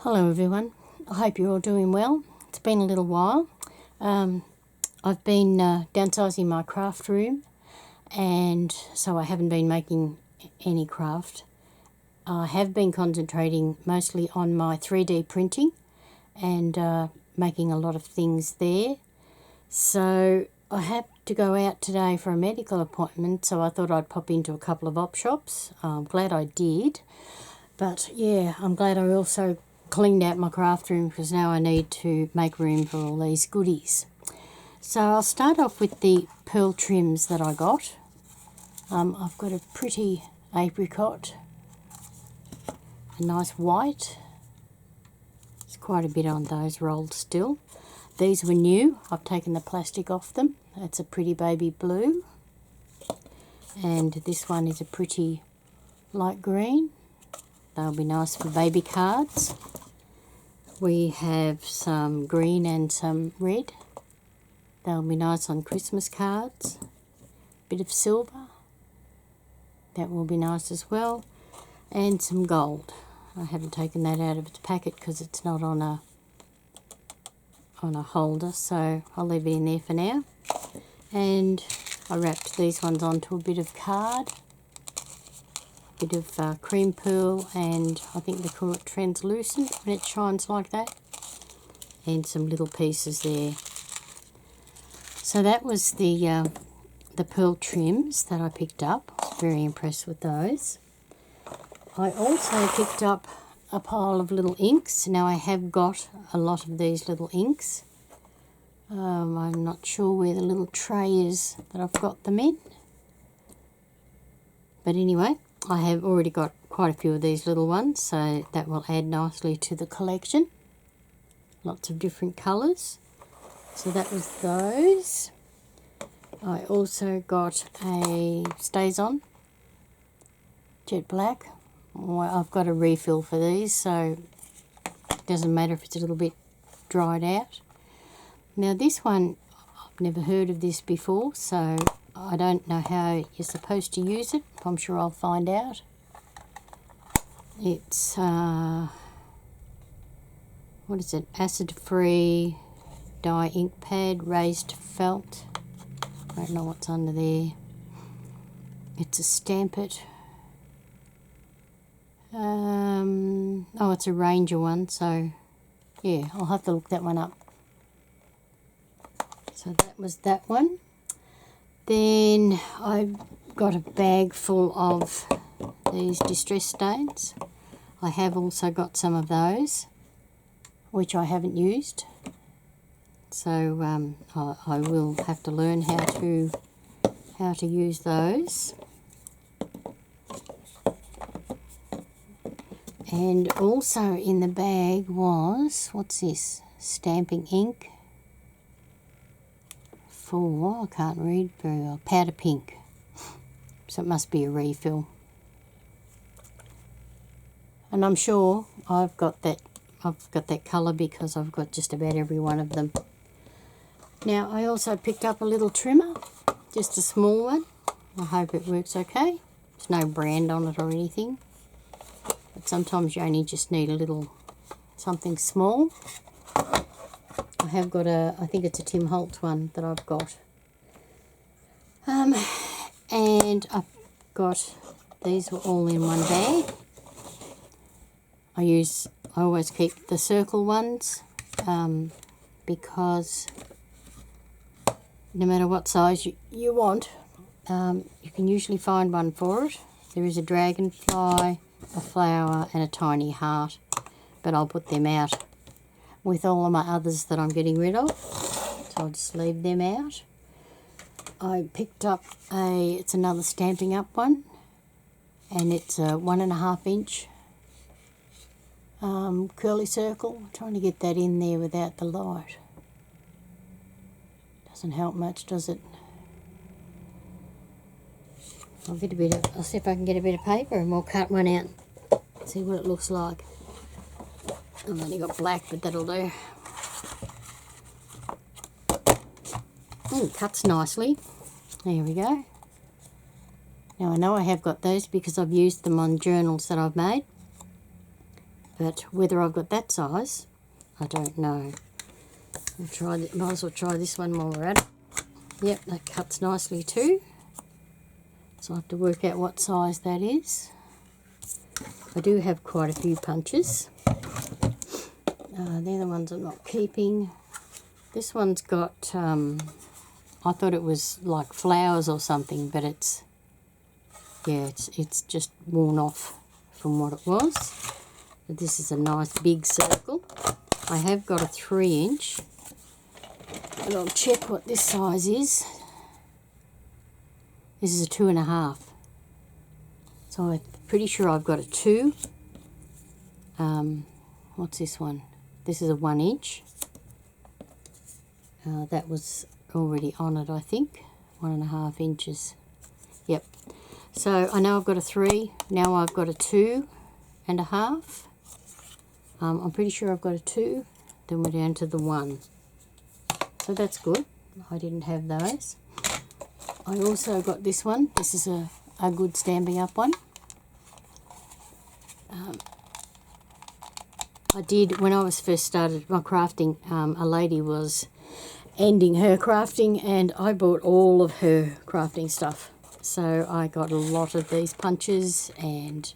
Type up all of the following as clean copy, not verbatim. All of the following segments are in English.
Hello everyone, I hope you're all doing well. It's been a little while. I've been downsizing my craft room, and so I haven't been making any craft. I have been concentrating mostly on my 3D printing and making a lot of things there. So I had to go out today for a medical appointment, so I thought I'd pop into a couple of op shops. I'm glad I did. But yeah, I'm glad I also cleaned out my craft room because now I need to make room for all these goodies. So I'll start off with the pearl trims that I got. I've got a pretty apricot, a nice white. There's quite a bit on those rolled still. These were new. I've taken the plastic off them. That's a pretty baby blue. And this one is a pretty light green. They'll be nice for baby cards. We have some green and some red. They'll be nice on Christmas cards. Bit of silver. That will be nice as well. And some gold. I haven't taken that out of its packet because it's not on a holder, so I'll leave it in there for now. And I wrapped these ones onto a bit of card. Bit of cream pearl, and I think they call it translucent when it shines like that, and some little pieces there. So that was the pearl trims that I picked up. I was very impressed with those. I also picked up a pile of little inks. Now I have got a lot of these little inks. I'm not sure where the little tray is that I've got them in, but anyway, I have already got quite a few of these little ones, so that will add nicely to the collection. Lots of different colours. So that was those. I also got a StazOn Jet Black. I've got a refill for these, so it doesn't matter if it's a little bit dried out. Now this one, I've never heard of this before, so I don't know how you're supposed to use it. I'm sure I'll find out. It's, what is it? Acid-free dye ink pad, raised felt. I don't know what's under there. It's a Stamp It. Oh, it's a Ranger one, so yeah, I'll have to look that one up. So that was that one. Then I got a bag full of these distress stains. I have also got some of those, which I haven't used. So I will have to learn how to use those. And also in the bag was, what's this? Stamping ink. For, I can't read very well, powder pink, so it must be a refill. And I'm sure I've got that colour because I've got just about every one of them. Now I also picked up a little trimmer, just a small one. I hope it works okay. There's no brand on it or anything, but sometimes you only just need a little something small. I have got I think it's a Tim Holtz one that I've got. And I've got, these were all in one bag. I always keep the circle ones, because no matter what size you want, you can usually find one for it. There is a dragonfly, a flower and a tiny heart, but I'll put them out with all of my others that I'm getting rid of, so I'll just leave them out. I picked up it's another Stampin' Up one, and it's a 1.5 inch curly circle. I'm trying to get that in there without the light. Doesn't help much, does it? I'll see if I can get a bit of paper and we'll cut one out, see what it looks like. I've only got black, but that'll do. Cuts nicely. There we go. Now I know I have got those because I've used them on journals that I've made. but whether I've got that size, I don't know. Might as well try this one while we're at it. Yep, that cuts nicely too. So I have to work out what size that is. I do have quite a few punches. They're the ones I'm not keeping. This one's got, I thought it was like flowers or something, but it's just worn off from what it was. But this is a nice big circle. I have got a 3-inch, but I'll check what this size is. This is a 2.5. So I'm pretty sure I've got a 2. What's this one? This is a 1-inch. That was already on it, I think. 1.5 inches. Yep. So I know I've got a 3. Now I've got a 2.5. I'm pretty sure I've got a 2. Then we're down to the 1. So that's good. I didn't have those. I also got this one. This is a good Stampin' Up one. I did, when I was first started my crafting, a lady was ending her crafting and I bought all of her crafting stuff. So I got a lot of these punches and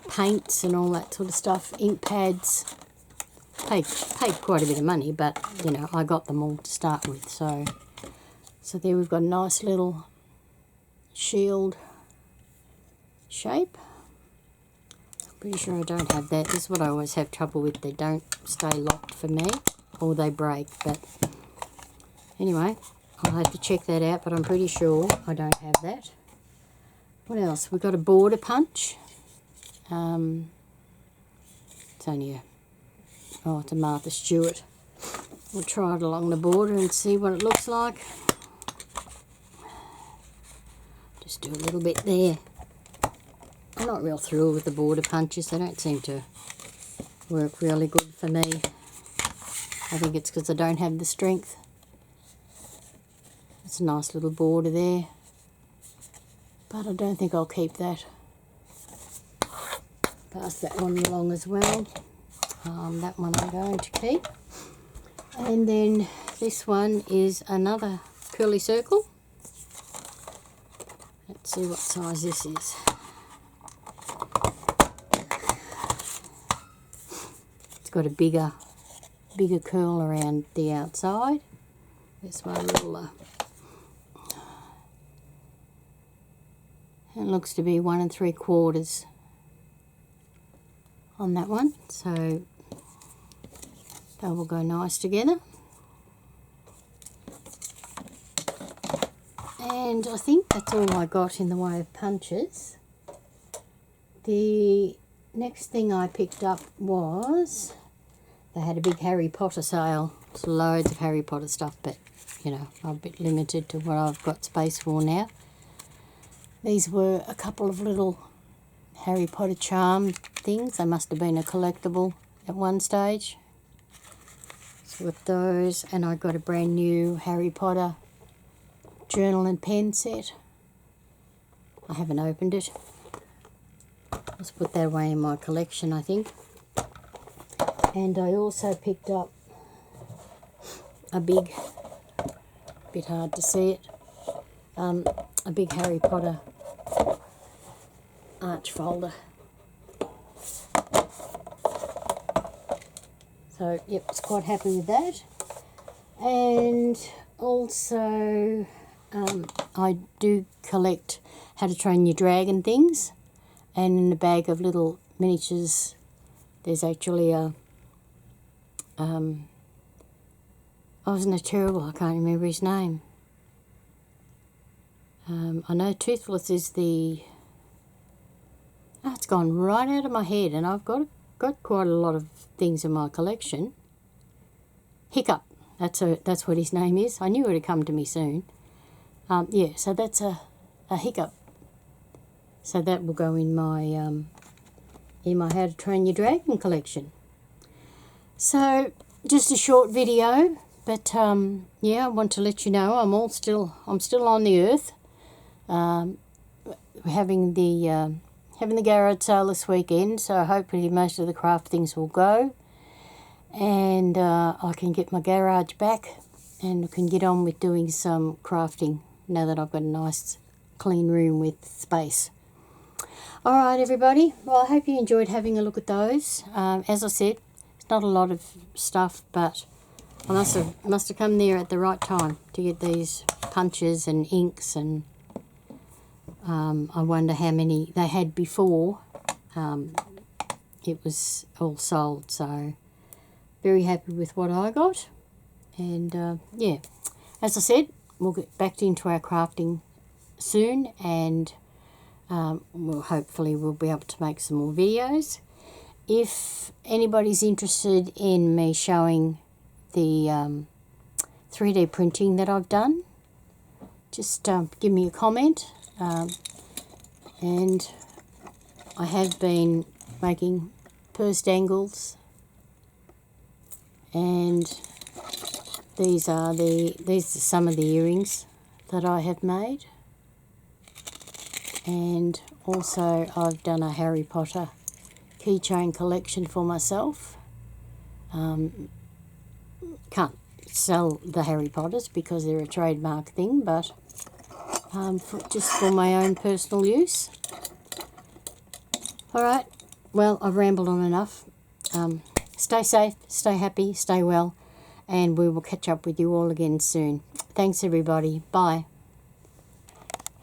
paints and all that sort of stuff, ink pads. Paid quite a bit of money, but you know, I got them all to start with. So there we've got a nice little shield shape. Pretty sure I don't have that. This is what I always have trouble with. They don't stay locked for me, or they break. But anyway, I'll have to check that out, but I'm pretty sure I don't have that. What else? We've got a border punch. It's only it's a Martha Stewart. We'll try it along the border and see what it looks like. Just do a little bit there. I'm not real thrilled with the border punches. They don't seem to work really good for me. I think it's because I don't have the strength. It's a nice little border there. But I don't think I'll keep that. Pass that one along as well. That one I'm going to keep. And then this one is another curly circle. Let's see what size this is. It's got a bigger curl around the outside. This one will it looks to be 1 3/4 on that one, so they will go nice together. And I think that's all I got in the way of punches. The next thing I picked up was, they had a big Harry Potter sale. It's loads of Harry Potter stuff, but you know, I'm a bit limited to what I've got space for now. These were a couple of little Harry Potter charm things. They must have been a collectible at one stage. So with those, and I got a brand new Harry Potter journal and pen set. I haven't opened it. Let's put that away in my collection, I think. And I also picked up a big, bit hard to see it, a big Harry Potter arch folder. So yep, I was quite happy with that. And also I do collect How to Train Your Dragon things, and in a bag of little miniatures there's actually a oh, isn't it terrible? I can't remember his name. I know Toothless is the... Oh, it's gone right out of my head, and I've got quite a lot of things in my collection. Hiccup. That's what his name is. I knew it would come to me soon. Yeah, so that's a Hiccup. So that will go in my How to Train Your Dragon collection. So just a short video, but yeah, I want to let you know I'm still on the earth. We're having the having the garage sale this weekend, so hopefully most of the craft things will go. And I can get my garage back and I can get on with doing some crafting now that I've got a nice clean room with space. Alright everybody, well I hope you enjoyed having a look at those. As I said, it's not a lot of stuff, but I must have come there at the right time to get these punches and inks, and I wonder how many they had before it was all sold, so very happy with what I got. And yeah, as I said, we'll get back into our crafting soon, and hopefully we'll be able to make some more videos. If anybody's interested in me showing the 3D printing that I've done, just give me a comment. And I have been making purse dangles, and these are some of the earrings that I have made. And also I've done a Harry Potter keychain collection for myself. Can't sell the Harry Potters because they're a trademark thing, but just for my own personal use. Alright, well I've rambled on enough. Stay safe, stay happy, stay well, and we will catch up with you all again soon. Thanks everybody, bye.